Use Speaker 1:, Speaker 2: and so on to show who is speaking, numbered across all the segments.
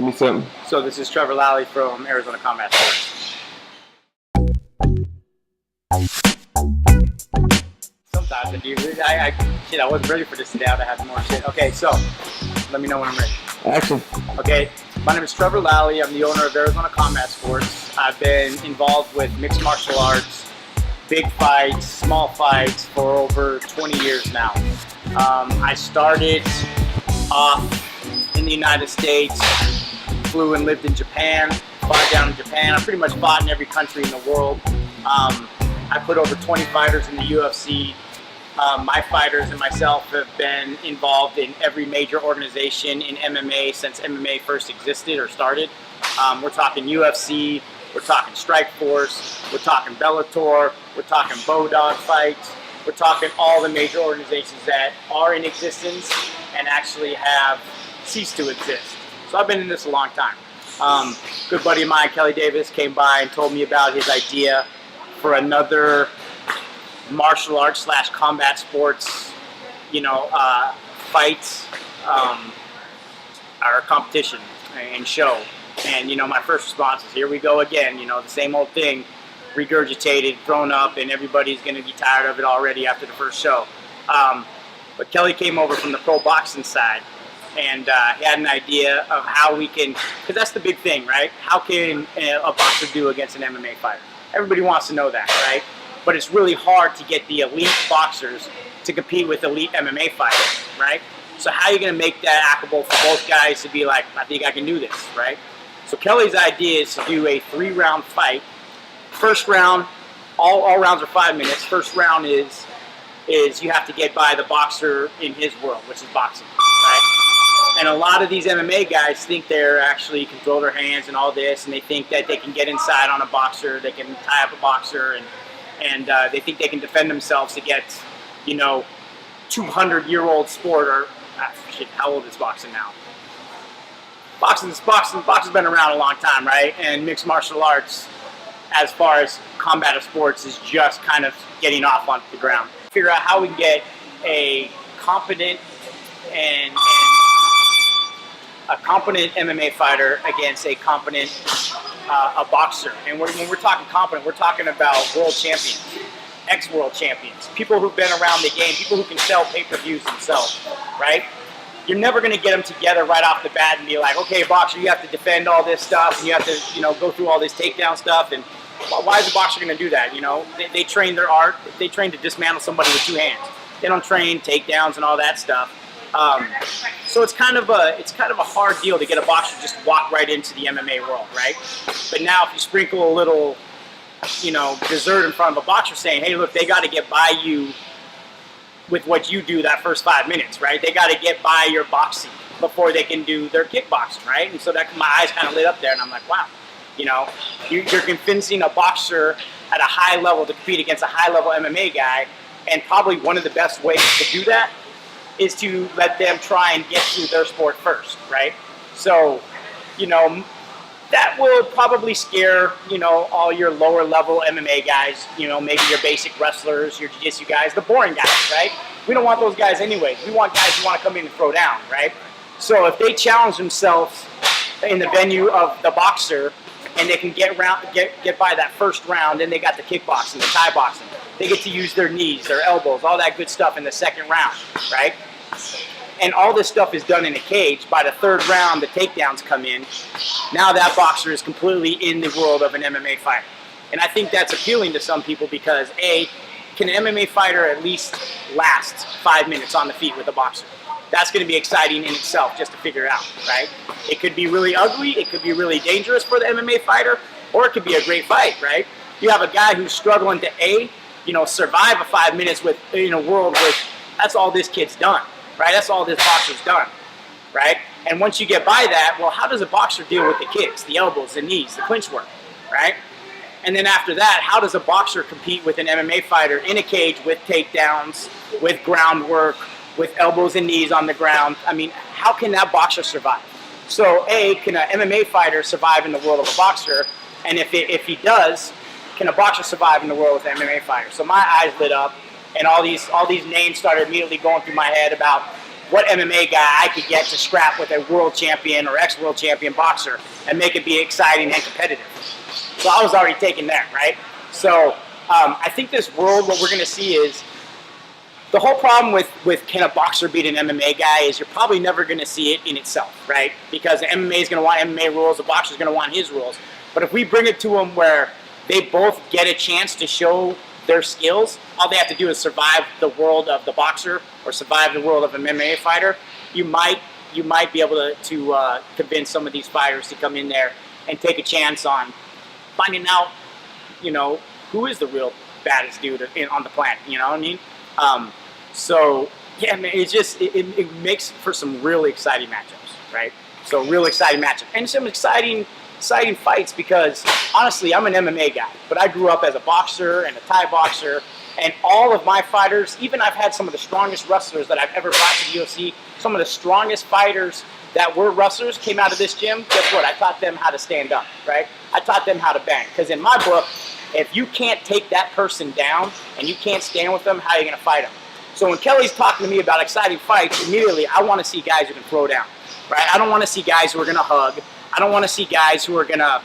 Speaker 1: me something.
Speaker 2: So this is Trevor Lowry from Arizona Combat Sports. Sometimes I wasn't ready for this today. I have more shit. Okay, so let me know when I'm ready.
Speaker 1: Action.
Speaker 2: Okay, my name is Trevor Lowry. I'm the owner of Arizona Combat Sports. I've been involved with mixed martial arts, big fights, small fights for over 20 years now. I started off in the United States, flew and lived in Japan, fought down in Japan. I pretty much fought in every country in the world. I put over 20 fighters in the UFC. My fighters and myself have been involved in every major organization in MMA since MMA first existed or started. We're talking UFC, we're talking Strikeforce, we're talking Bellator, we're talking Bodog fights, we're talking all the major organizations that are in existence and actually have ceased to exist. So I've been in this a long time. Good buddy of mine, Kelly Davis, came by and told me about his idea for another martial arts / combat sports, fight or competition and show. And my first response is, here we go again. The same old thing, regurgitated, thrown up, and everybody's going to be tired of it already after the first show. But Kelly came over from the pro boxing side, and he had an idea of how we can, because that's the big thing, right? How can a boxer do against an MMA fighter? Everybody wants to know that, right? But it's really hard to get the elite boxers to compete with elite MMA fighters, right? So how are you going to make that applicable for both guys to be like, I think I can do this, right? So Kelly's idea is to do a 3-round fight. First round, all rounds are 5 minutes. First round is you have to get by the boxer in his world, which is boxing, right? And a lot of these MMA guys think they're actually can throw their hands and all this, and they think that they can get inside on a boxer, they can tie up a boxer, and they think they can defend themselves against, 200-year-old sport, or how old is boxing now? Boxing's been around a long time, right? And mixed martial arts, as far as combative sports, is just kind of getting off onto the ground. Figure out how we can get a competent and a competent MMA fighter against a competent a boxer. And when we're talking competent, we're talking about world champions, ex-world champions, people who've been around the game, people who can sell pay-per-views themselves, right? You're never going to get them together right off the bat and be like, okay, boxer, you have to defend all this stuff, and you have to, go through all this takedown stuff. And why is a boxer going to do that? They train their art. They train to dismantle somebody with 2 hands. They don't train takedowns and all that stuff. So it's kind of a hard deal to get a boxer to just walk right into the MMA world, right? But now if you sprinkle a little, dessert in front of a boxer saying, hey, look, they got to get by you with what you do that first 5 minutes, right? They got to get by your boxing before they can do their kickboxing, right? And so that my eyes kind of lit up there, and I'm like, wow, you're convincing a boxer at a high level to compete against a high level MMA guy, and probably one of the best ways to do that is to let them try and get through their sport first, right? So, that will probably scare, all your lower level MMA guys, maybe your basic wrestlers, your jiu-jitsu guys, the boring guys, right? We don't want those guys anyways. We want guys who want to come in and throw down, right? So if they challenge themselves in the venue of the boxer and they can get by that first round, then they got the kickboxing, the Thai boxing. They get to use their knees, their elbows, all that good stuff in the second round, right? And all this stuff is done in a cage. By the third round, the takedowns come in. Now that boxer is completely in the world of an MMA fighter. And I think that's appealing to some people because, A, can an MMA fighter at least last 5 minutes on the feet with a boxer? That's going to be exciting in itself just to figure out, right? It could be really ugly. It could be really dangerous for the MMA fighter, or it could be a great fight, right? You have a guy who's struggling to, A, survive a 5 minutes in a world where that's all this kid's done. Right, that's all this boxer's done, right? And once you get by that, well, how does a boxer deal with the kicks, the elbows, the knees, the clinch work, right? And then after that, how does a boxer compete with an MMA fighter in a cage with takedowns, with groundwork, with elbows and knees on the ground? I mean, how can that boxer survive? So, A, can an MMA fighter survive in the world of a boxer? And if he does, can a boxer survive in the world with an MMA fighter? So my eyes lit up. And all these names started immediately going through my head about what MMA guy I could get to scrap with a world champion or ex-world champion boxer and make it be exciting and competitive. So I was already taken there, right? So I think this world, what we're going to see is, the whole problem with can a boxer beat an MMA guy is you're probably never going to see it in itself, right? Because the MMA is going to want MMA rules, the boxer is going to want his rules. But if we bring it to them where they both get a chance to show their skills, all they have to do is survive the world of the boxer or survive the world of an MMA fighter, you might be able to convince some of these fighters to come in there and take a chance on finding out, who is the real baddest dude on the planet, you know what I mean? So, yeah, man, it makes for some really exciting matchups, right? So, real exciting matchups. And some exciting fights because, honestly, I'm an MMA guy. But I grew up as a boxer and a Thai boxer. And all of my fighters, even I've had some of the strongest wrestlers that I've ever brought to the UFC, some of the strongest fighters that were wrestlers came out of this gym. Guess what? I taught them how to stand up, right? I taught them how to bang. Because in my book, if you can't take that person down and you can't stand with them, how are you going to fight them? So when Kelly's talking to me about exciting fights, immediately I want to see guys who can throw down, right? I don't want to see guys who are going to hug. I don't want to see guys who are going to,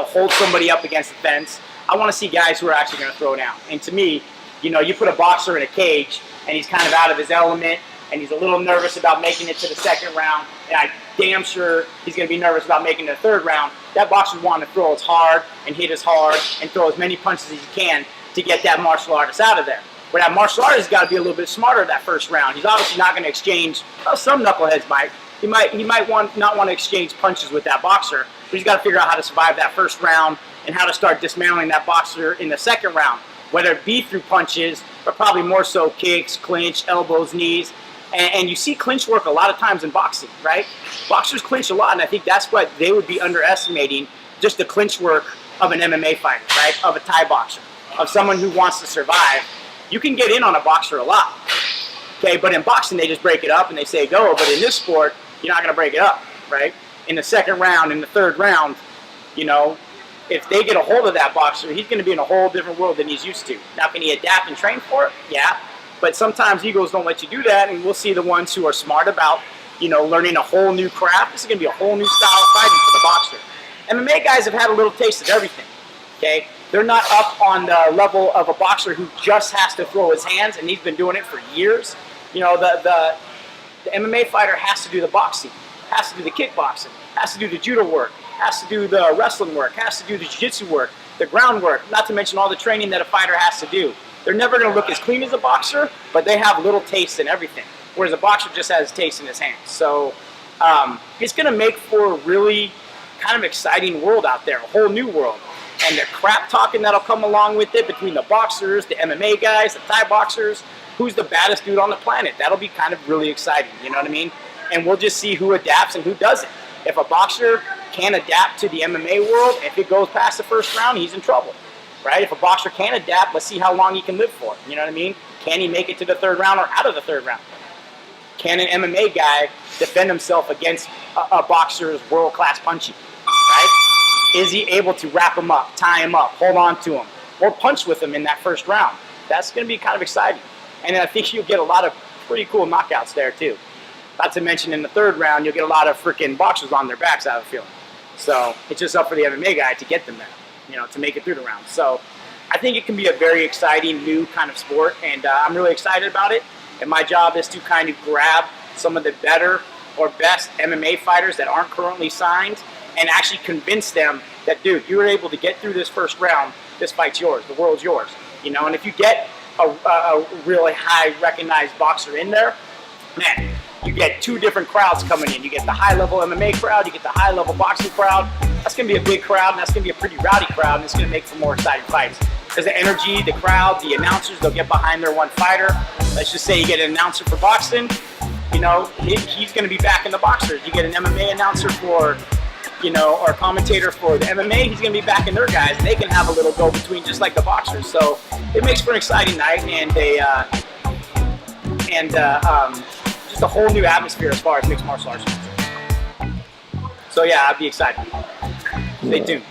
Speaker 2: hold somebody up against the fence. I want to see guys who are actually going to throw down. And to me, you put a boxer in a cage and he's kind of out of his element and he's a little nervous about making it to the second round, and I'm damn sure he's going to be nervous about making it to the third round. That boxer's wanting to throw as hard and hit as hard and throw as many punches as he can to get that martial artist out of there. But that martial artist has got to be a little bit smarter that first round. He's obviously not going to exchange. Well, some knuckleheads might. He might not want to exchange punches with that boxer. But he's got to figure out how to survive that first round and how to start dismantling that boxer in the second round, whether it be through punches, but probably more so kicks, clinch, elbows, knees. And you see clinch work a lot of times in boxing, right? Boxers clinch a lot, and I think that's what they would be underestimating, just the clinch work of an MMA fighter, right? Of a Thai boxer, of someone who wants to survive. You can get in on a boxer a lot, okay? But in boxing, they just break it up and they say go. But in this sport, you're not going to break it up, right? In the second round, in the third round, if they get a hold of that boxer, he's going to be in a whole different world than he's used to. Now, can he adapt and train for it? Yeah. But sometimes egos don't let you do that, and we'll see the ones who are smart about, learning a whole new craft. This is going to be a whole new style of fighting for the boxer. MMA guys have had a little taste of everything, okay? They're not up on the level of a boxer who just has to throw his hands, and he's been doing it for years. The MMA fighter has to do the boxing, has to do the kickboxing, has to do the judo work, has to do the wrestling work, has to do the jiu-jitsu work, the groundwork, not to mention all the training that a fighter has to do. They're never going to look as clean as a boxer, but they have little taste in everything, whereas a boxer just has taste in his hands. So it's going to make for a really kind of exciting world out there, a whole new world. And the crap talking that'll come along with it between the boxers, the MMA guys, the Thai boxers, who's the baddest dude on the planet. That'll be kind of really exciting, you know what I mean? And we'll just see who adapts and who doesn't. If a boxer can adapt to the MMA world, if it goes past the first round, he's in trouble. Right? If a boxer can adapt, let's see how long he can live for. You know what I mean? Can he make it to the third round or out of the third round? Can an MMA guy defend himself against a boxer's world-class punching? Right? Is he able to wrap him up, tie him up, hold on to him, or punch with him in that first round? That's going to be kind of exciting. And I think you'll get a lot of pretty cool knockouts there, too. Not to mention in the third round, you'll get a lot of freaking boxers on their backs, I have a feeling. So it's just up for the MMA guy to get them there, to make it through the round. So I think it can be a very exciting new kind of sport, and I'm really excited about it. And my job is to kind of grab some of the better or best MMA fighters that aren't currently signed and actually convince them that, dude, you were able to get through this first round, this fight's yours, the world's yours. And if you get a really high recognized boxer in there, man, you get two different crowds coming in. You get the high-level MMA crowd, you get the high-level boxing crowd. That's going to be a big crowd, and that's going to be a pretty rowdy crowd, and it's going to make for more exciting fights. Because the energy, the crowd, the announcers, they'll get behind their one fighter. Let's just say you get an announcer for boxing, he's going to be back in the boxers. You get an MMA announcer for, or a commentator for the MMA, he's going to be back in their guys, and they can have a little go-between just like the boxers. So it makes for an exciting night, and just a whole new atmosphere as far as mixed martial arts. So yeah, I'd be excited. Stay tuned.